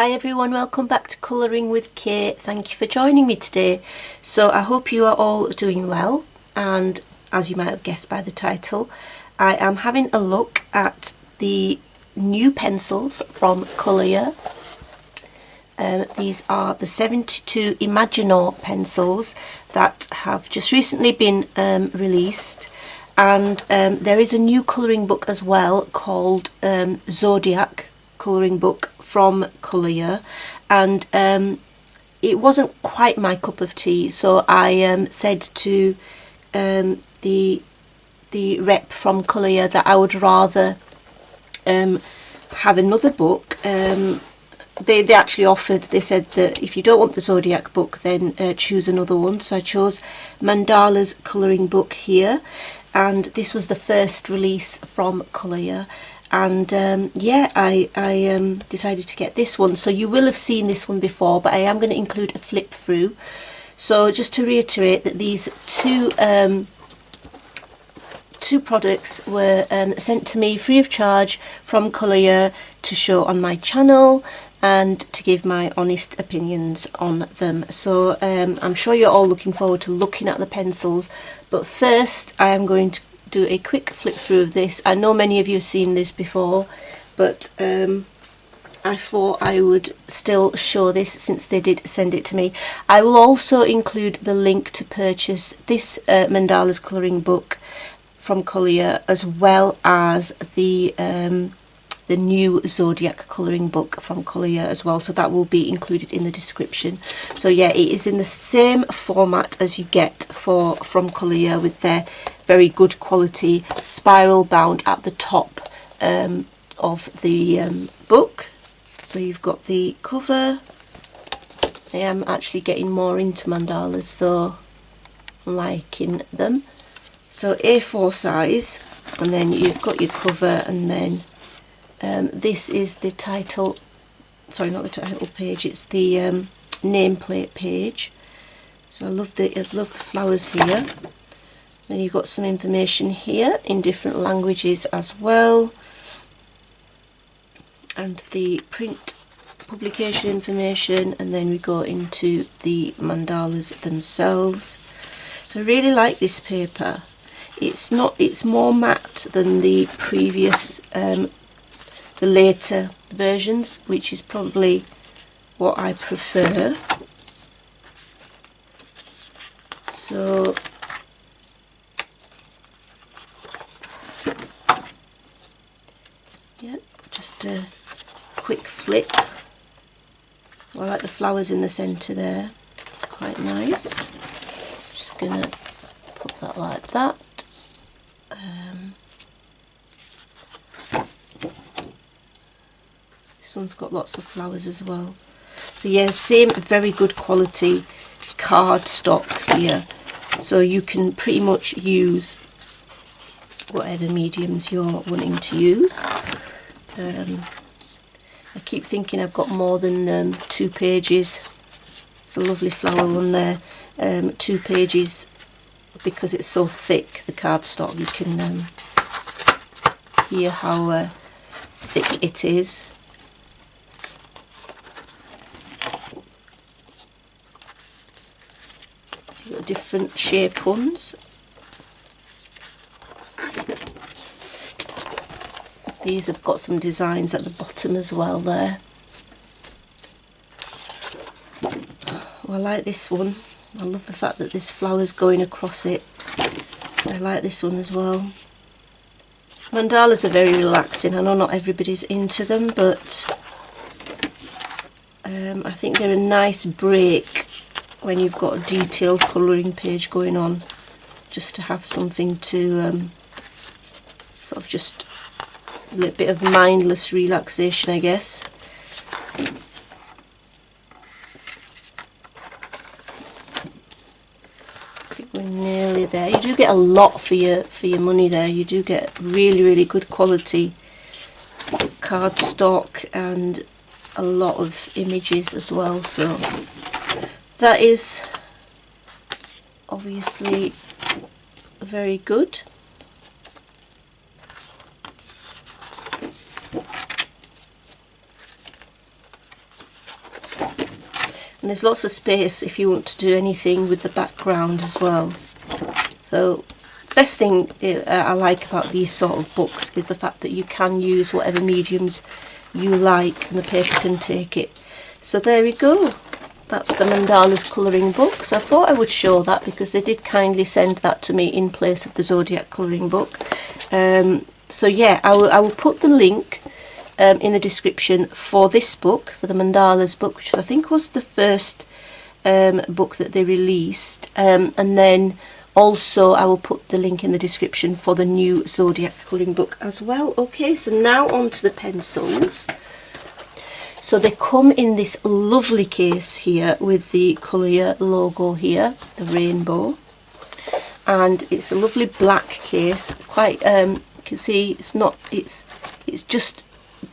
Hi everyone, welcome back to Colouring with Kate. Thank you for joining me today. So I hope you are all doing well, and as you might have guessed by the title, I am having a look at the new pencils from Colorya. These are the 72 Imaginor pencils that have just recently been released, and there is a new colouring book as well called Zodiac colouring book from Colorya, and it wasn't quite my cup of tea, so I said to the rep from Colorya that I would rather have another book. They actually offered, they said that if you don't want the Zodiac book, then choose another one. So I chose Mandala's colouring book here, and this was the first release from Colorya. And yeah, I decided to get this one. So you will have seen this one before, but I am going to include a flip through. So just to reiterate that these two products were sent to me free of charge from Colorya to show on my channel and to give my honest opinions on them. So I'm sure you're all looking forward to looking at the pencils, but first I am going to do a quick flip through of this. I know many of you have seen this before, but I thought I would still show this since they did send it to me. I will also include the link to purchase this Mandalas colouring book from Colorya, as well as the new Zodiac colouring book from Colorya as well, so that will be included in the description. So yeah, it is in the same format as you get from Colorya, with their very good quality spiral bound at the top of the book. So you've got the cover. I am actually getting more into mandalas, so I'm liking them. So A4 size, and then you've got your cover, and then this is the title, sorry, not the title page, it's the nameplate page. So I love the flowers here. Then you've got some information here in different languages as well, and the print publication information, and then we go into the mandalas themselves. So I really like this paper. It's more matte than the previous the later versions, which is probably what I prefer. So yeah, just a quick flip. I like the flowers in the centre there, it's quite nice. Just gonna put that like that. This one's got lots of flowers as well. So yeah, same very good quality cardstock here, so you can pretty much use whatever mediums you're wanting to use. I keep thinking I've got more than 2 pages. It's a lovely flower one there. 2 pages, because it's so thick, the cardstock. You can hear how thick it is. So you've got different shape ones. These have got some designs at the bottom as well there. Oh, I like this one. I love the fact that this flower's going across it. I like this one as well. Mandalas are very relaxing. I know not everybody's into them, but I think they're a nice break when you've got a detailed colouring page going on, just to have something to sort of just a little bit of mindless relaxation, I guess. I think we're nearly there. You do get a lot for your money there. You do get really good quality cardstock and a lot of images as well. So that is obviously very good. there's lots of space if you want to do anything with the background as well. So best thing I like about these sort of books is the fact that you can use whatever mediums you like and the paper can take it. So there we go. That's the Mandalas colouring book. So I thought I would show that because they did kindly send that to me in place of the Zodiac colouring book. So yeah, I will put the link in the description for this book, for the Mandalas book, which I think was the first book that they released. And then also I will put the link in the description for the new Zodiac colouring book as well. Okay, so now on to the pencils. So they come in this lovely case here with the Colorya logo here, the rainbow. And it's a lovely black case. Quite you can see it's just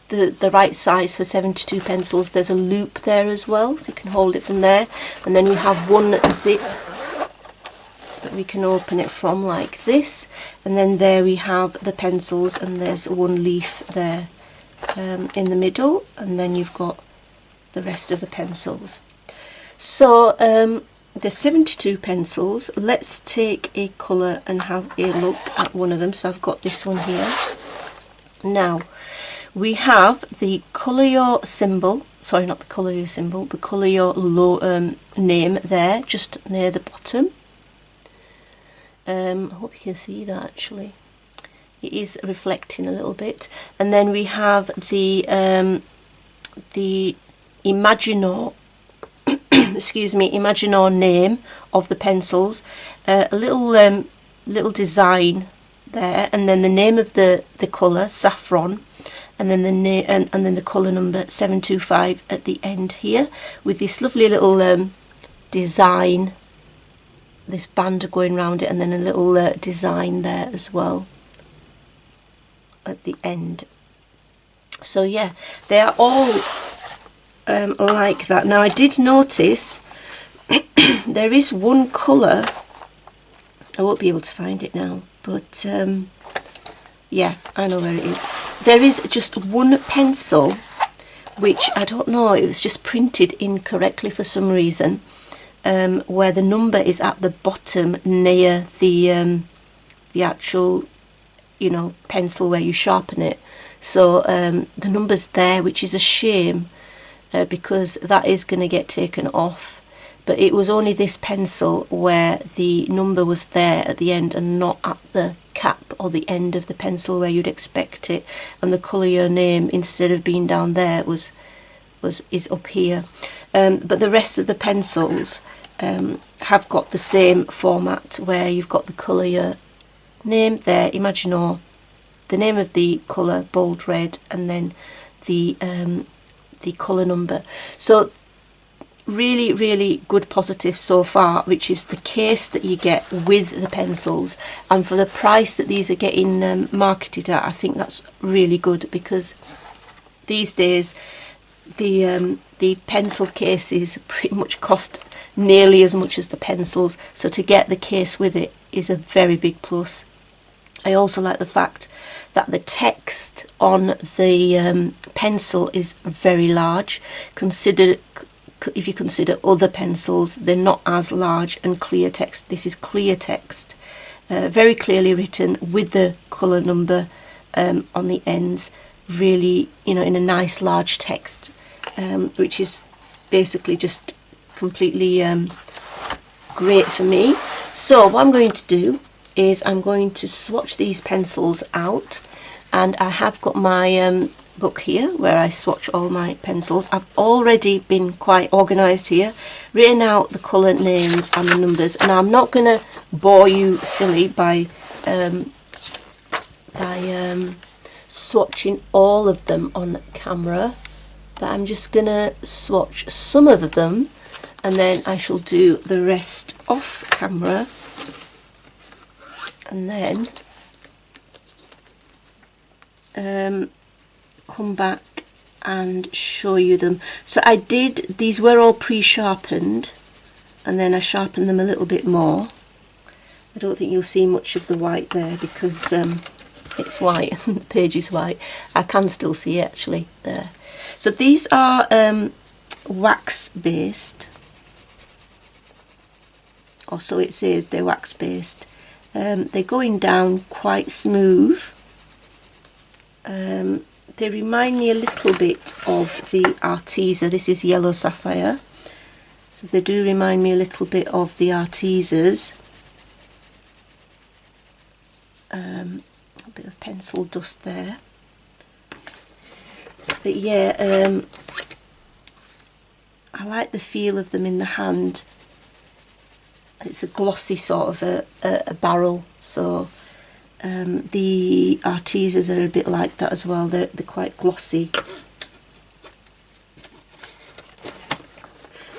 the right size for 72 pencils. There's a loop there as well, so you can hold it from there. And then we have one zip that we can open it from like this. And then there we have the pencils, and there's one leaf there in the middle, and then you've got the rest of the pencils. So there's 72 pencils. Let's take a colour and have a look at one of them. So I've got this one here. Now we have the Colorya symbol, sorry, not the Colorya symbol, the Colorya name there, just near the bottom. I hope you can see that actually. It is reflecting a little bit. And then we have the Imaginor, excuse me, Imaginor name of the pencils. A little design there, and then the name of the colour, saffron, and then and then the colour number 725 at the end here, with this lovely little design, this band going around it, and then a little design there as well at the end. So yeah, they are all like that. Now I did notice there is one colour, I won't be able to find it now, but yeah, I know where it is. There is just one pencil which I don't know, it was just printed incorrectly for some reason, where the number is at the bottom near the actual, you know, pencil where you sharpen it. So the number's there, which is a shame because that is going to get taken off. But it was only this pencil where the number was there at the end and not at the cap or the end of the pencil where you'd expect it. And the Colorya name, instead of being down there, is up here. But the rest of the pencils have got the same format where you've got the Colorya name there, Imaginor, the name of the colour, bold red, and then the colour number. So really, really good positive so far, which is the case that you get with the pencils, and for the price that these are getting marketed at, I think that's really good, because these days the pencil cases pretty much cost nearly as much as the pencils, so to get the case with it is a very big plus. I also like the fact that the text on the pencil is very large. If you consider other pencils, they're not as large and clear text. This is clear text, very clearly written with the colour number on the ends, really, you know, in a nice large text, which is basically just completely great for me. So what I'm going to do is I'm going to swatch these pencils out, and I have got my book here where I swatch all my pencils. I've already been quite organised here, written out the colour names and the numbers. Now I'm not going to bore you silly by swatching all of them on camera, but I'm just going to swatch some of them, and then I shall do the rest off camera, and then come back and show you them. So these were all pre-sharpened, and then I sharpened them a little bit more. I don't think you'll see much of the white there because it's white and the page is white. I can still see it actually there. So these are wax based, or so it says, they're wax based. They're going down quite smooth. They remind me a little bit of the Arteza. This is Yellow Sapphire, so they do remind me a little bit of the Artezas. A bit of pencil dust there, but yeah, I like the feel of them in the hand. It's a glossy sort of a barrel, so the Artezas are a bit like that as well. They're quite glossy,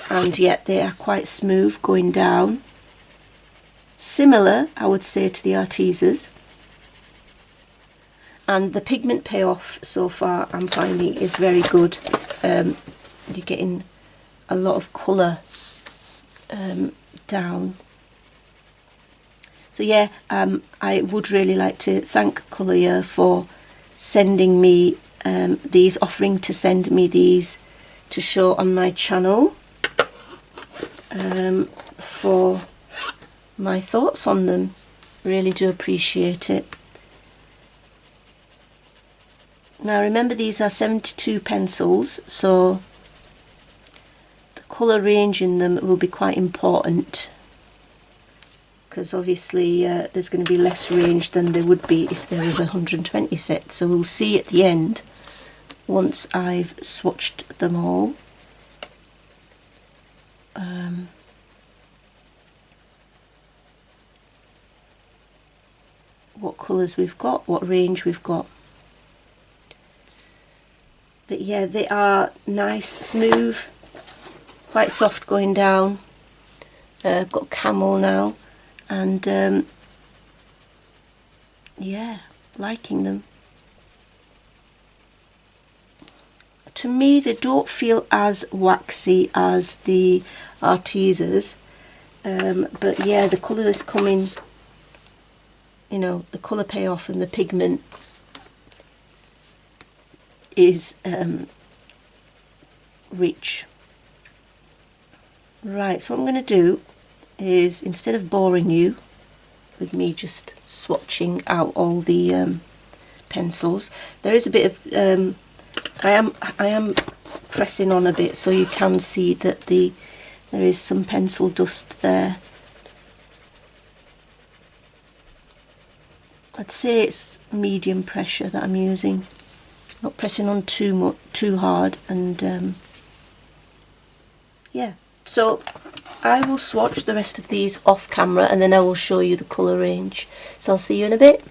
and yet they are quite smooth going down. Similar, I would say, to the Artezas. And the pigment payoff so far, I'm finding, is very good. You're getting a lot of colour down. So yeah, I would really like to thank Colorya for sending me these, offering to send me these to show on my channel, for my thoughts on them. Really do appreciate it. Now remember, these are 72 pencils, so the colour range in them will be quite important, because obviously there's going to be less range than there would be if there was 120 sets. So we'll see at the end, once I've swatched them all, what colours we've got, what range we've got. But yeah, they are nice, smooth, quite soft going down. I've got Camel now, and yeah, liking them. To me, they don't feel as waxy as the Artezas, but yeah, the colour is coming, you know, the colour payoff and the pigment is rich. Right, so what I'm going to do is, instead of boring you with me just swatching out all the pencils, there is a bit of I am pressing on a bit so you can see that there is some pencil dust there. I'd say it's medium pressure that I'm using, not pressing on too hard, and yeah. So I will swatch the rest of these off camera, and then I will show you the colour range. So I'll see you in a bit.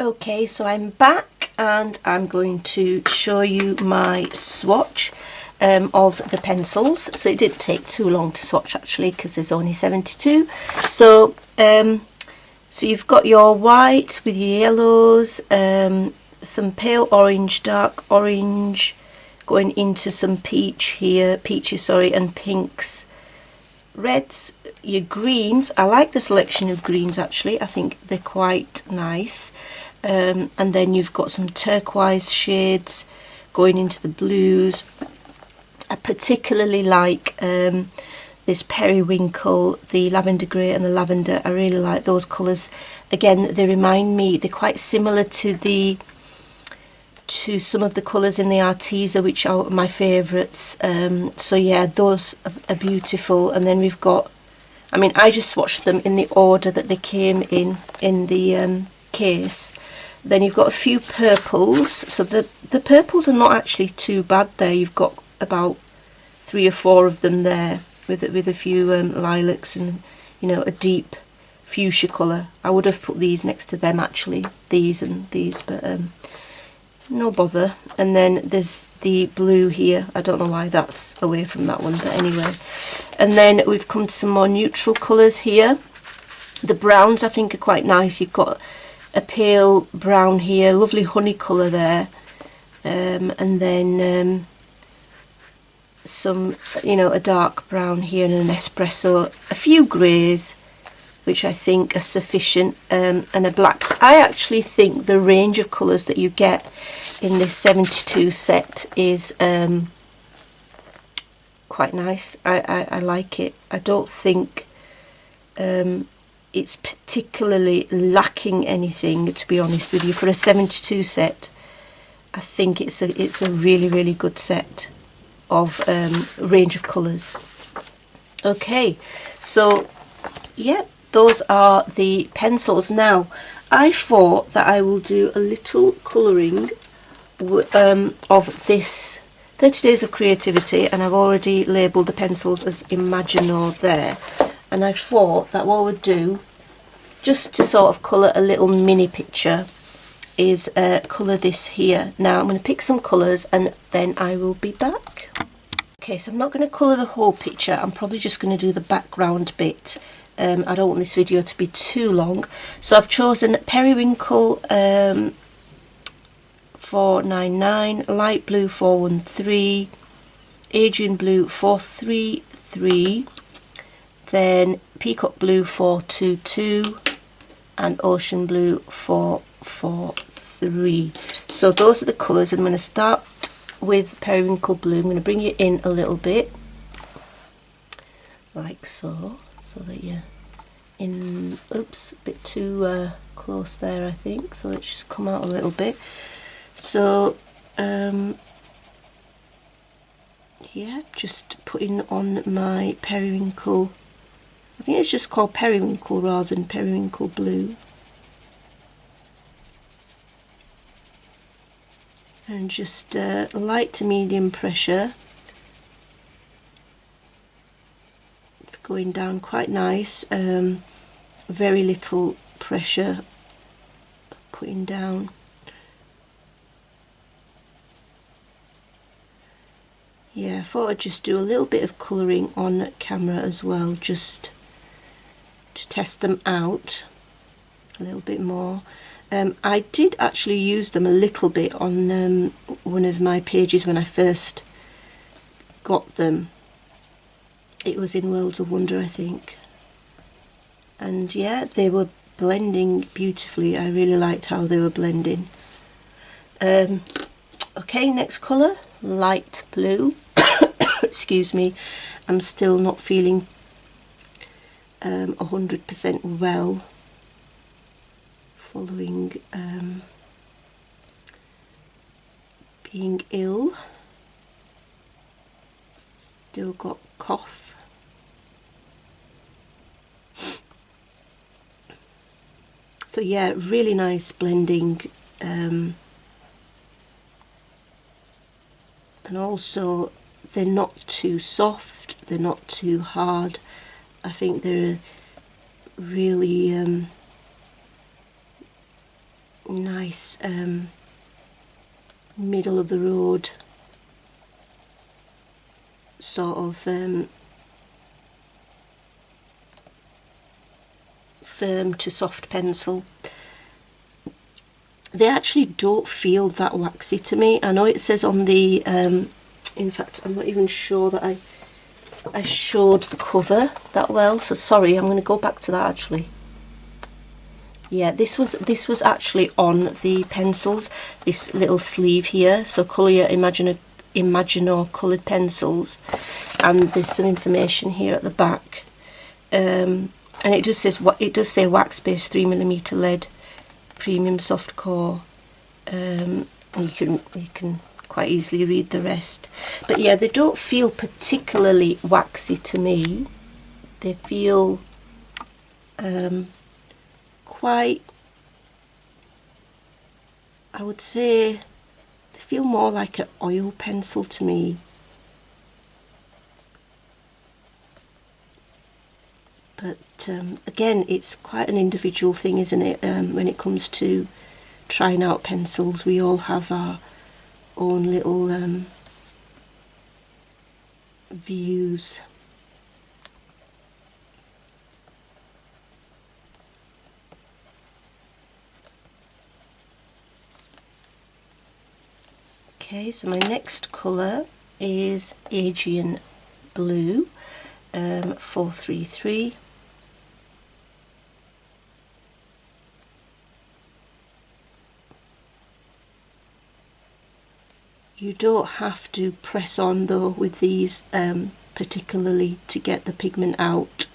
Okay, so I'm back, and I'm going to show you my swatch of the pencils. So it didn't take too long to swatch actually, because there's only 72. So so you've got your white with your yellows, some pale orange, dark orange, going into some peaches, sorry, and pinks, reds, your greens. I like the selection of greens actually. I think they're quite nice. And then you've got some turquoise shades going into the blues. I particularly like this periwinkle, the lavender grey and the lavender. I really like those colours. Again, they remind me, they're quite similar to some of the colours in the Arteza, which are my favourites. So yeah, those are beautiful. And then we've got, I mean, I just swatched them in the order that they came in the case. Then you've got a few purples. So the purples are not actually too bad there. You've got about 3 or 4 of them there, with a few lilacs and, you know, a deep fuchsia colour. I would have put these next to them actually, these and these, but no bother. And then there's the blue here. I don't know why that's away from that one, but anyway. And then we've come to some more neutral colours here. The browns I think are quite nice. You've got a pale brown here, lovely honey colour there, and then some, you know, a dark brown here and an espresso, a few greys, which I think are sufficient, and a black. So I actually think the range of colours that you get in this 72 set is quite nice. I like it. I don't think it's particularly lacking anything, to be honest with you. For a 72 set, I think it's a really good set of range of colours. Okay, so yeah, those are the pencils. Now I thought that I will do a little colouring of this 30 Days of Creativity, and I've already labelled the pencils as Imaginor there, and I thought that what I would do, just to sort of colour a little mini picture, is colour this here. Now I'm going to pick some colours and then I will be back. Okay, so I'm not going to colour the whole picture, I'm probably just going to do the background bit. I don't want this video to be too long, so I've chosen Periwinkle 499, Light Blue 413, Aegean Blue 433, then Peacock Blue 422 and Ocean Blue 443. So those are the colours, and I'm going to start with Periwinkle Blue. I'm going to bring it in a little bit, like so, so that you're in, oops, a bit too close there I think, so let's just come out a little bit. So yeah, just putting on my Periwinkle, I think it's just called Periwinkle rather than Periwinkle Blue, and just light to medium pressure. It's going down quite nice, very little pressure putting down. Yeah, I thought I'd just do a little bit of colouring on camera as well, just to test them out a little bit more. I did actually use them a little bit on one of my pages when I first got them. It was in Worlds of Wonder, I think. And yeah, they were blending beautifully. I really liked how they were blending. Okay, next colour, Light Blue. Excuse me, I'm still not feeling 100% well following being ill. Still got cough. So yeah, really nice blending, and also they're not too soft, they're not too hard. I think they're really nice middle of the road sort of firm to soft pencil. They actually don't feel that waxy to me. I know it says on the in fact I'm not even sure that I showed the cover that well, so sorry, I'm going to go back to that actually. Yeah, this was actually on the pencils, this little sleeve here, so Colorya Imaginor coloured pencils, and there's some information here at the back, and it just says, it does say wax based 3mm lead premium soft core. You can quite easily read the rest, but yeah, they don't feel particularly waxy to me. They feel quite, I would say, they feel more like an oil pencil to me. But again, it's quite an individual thing, isn't it? When it comes to trying out pencils, we all have our own little views. Okay, so my next colour is Aegean Blue 433. You don't have to press on though with these particularly to get the pigment out.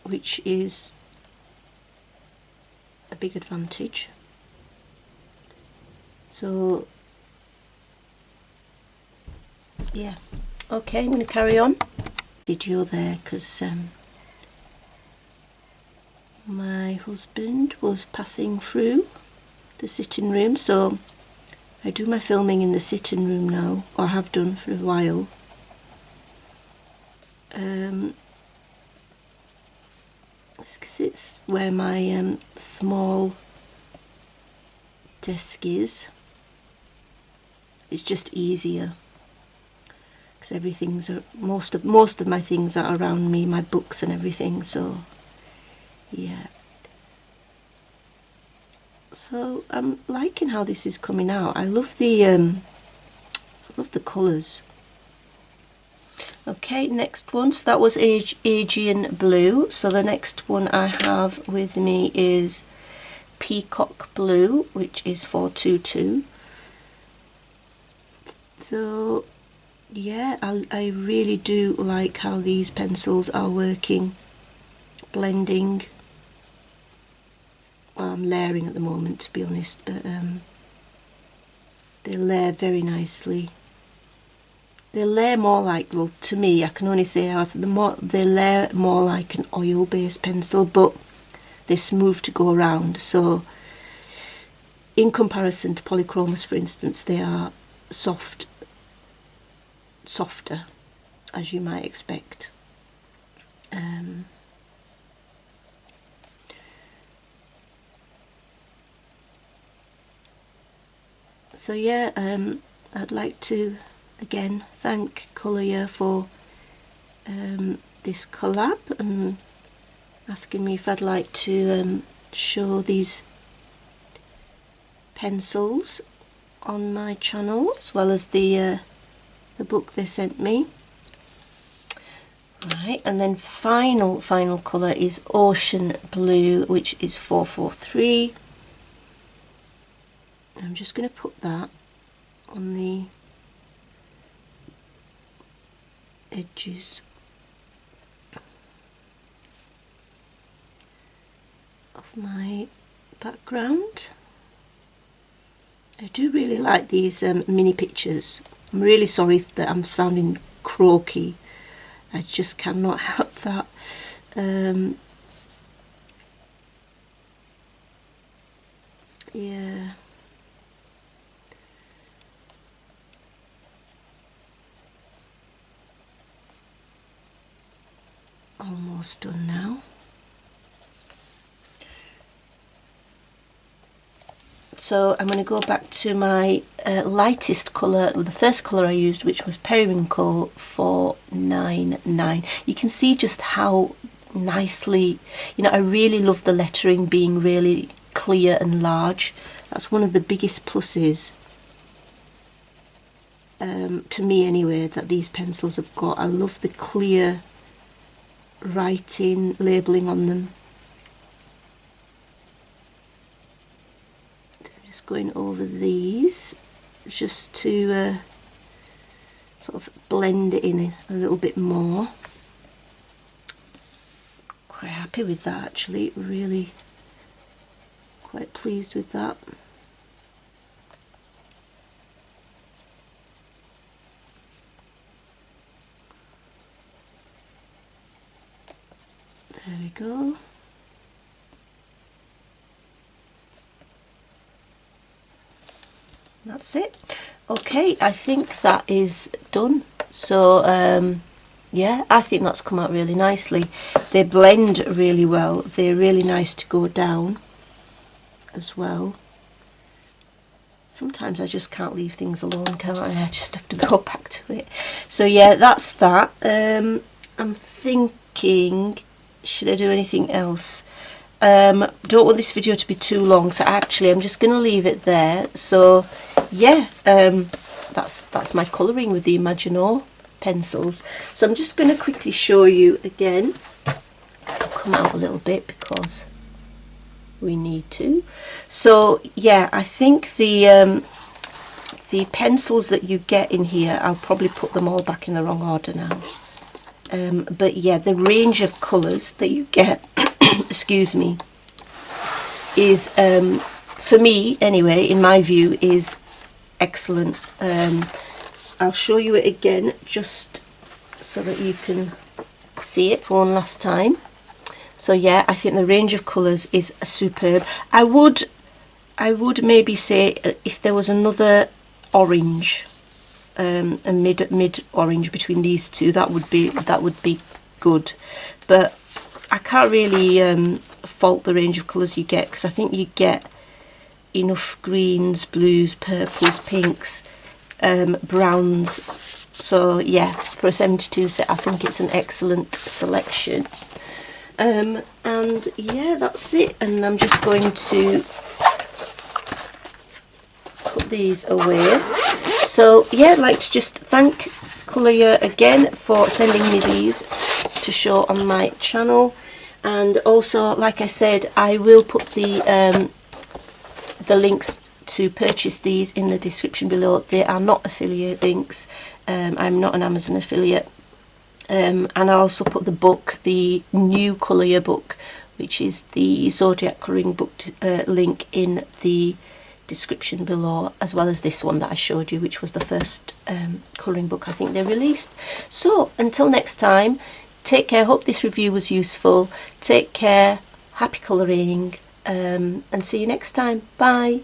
which is a big advantage. So yeah, okay, I'm going to carry on video there because my husband was passing through the sitting room, so I do my filming in the sitting room now, or have done for a while. It's because it's where my small desk is. It's just easier because everything's most of my things are around me, my books and everything. So yeah. So I'm liking how this is coming out. I love the colours. Okay, next one. So that was Aegean Blue. So the next one I have with me is Peacock Blue, which is 422. So yeah, I really do like how these pencils are working, blending. Well, I'm layering at the moment, to be honest, but they layer very nicely. They layer more like, well, to me, I can only say how they layer more like an oil-based pencil, but they're smooth to go around. So in comparison to polychromos, for instance, they are softer, as you might expect. So yeah, I'd like to again thank Colorya for this collab and asking me if I'd like to show these pencils on my channel, as well as the book they sent me. Right, and then final colour is Ocean Blue, which is 443. I'm just going to put that on the edges of my background. I do really like these mini pictures. I'm really sorry that I'm sounding croaky. I just cannot help that. Yeah. Almost done now. So I'm going to go back to my lightest colour, the first colour I used, which was Periwinkle 499. You can see just how nicely, you know, I really love the lettering being really clear and large. That's one of the biggest pluses, to me anyway, that these pencils have got. I love the clear writing, labelling on them. Just going over these just to sort of blend it in a little bit more. Quite happy with that actually, really quite pleased with that. There we go. That's it. Okay, I think that is done. So yeah, I think that's come out really nicely. They blend really well. They're really nice to go down as well. Sometimes I just can't leave things alone, can I? I just have to go back to it. So yeah, that's that. I'm thinking, should I do anything else? Don't want this video to be too long, so actually I'm just going to leave it there. So yeah, that's my colouring with the Imaginor pencils. So I'm just going to quickly show you again. I'll come out a little bit because we need to. So yeah, I think the pencils that you get in here, I'll probably put them all back in the wrong order now. But yeah, the range of colours that you get, excuse me, is, for me anyway, in my view, is excellent. I'll show you it again just so that you can see it for one last time. So yeah, I think the range of colours is superb. I would maybe say if there was another orange, a mid orange between these two, that would be good. But I can't really fault the range of colours you get, because I think you get enough greens, blues, purples, pinks, browns. So yeah, for a 72 set I think it's an excellent selection. And yeah, that's it, and I'm just going to put these away. So yeah, I'd like to just thank Colorya again for sending me these to show on my channel. And also, like I said, I will put the links to purchase these in the description below. They are not affiliate links. I'm not an Amazon affiliate. And I also put the book, the new Colorya book, which is the Zodiac colouring book, link in the description below, as well as this one that I showed you, which was the first colouring book I think they released. So until next time, take care. Hope this review was useful. Take care, happy colouring, and see you next time. Bye.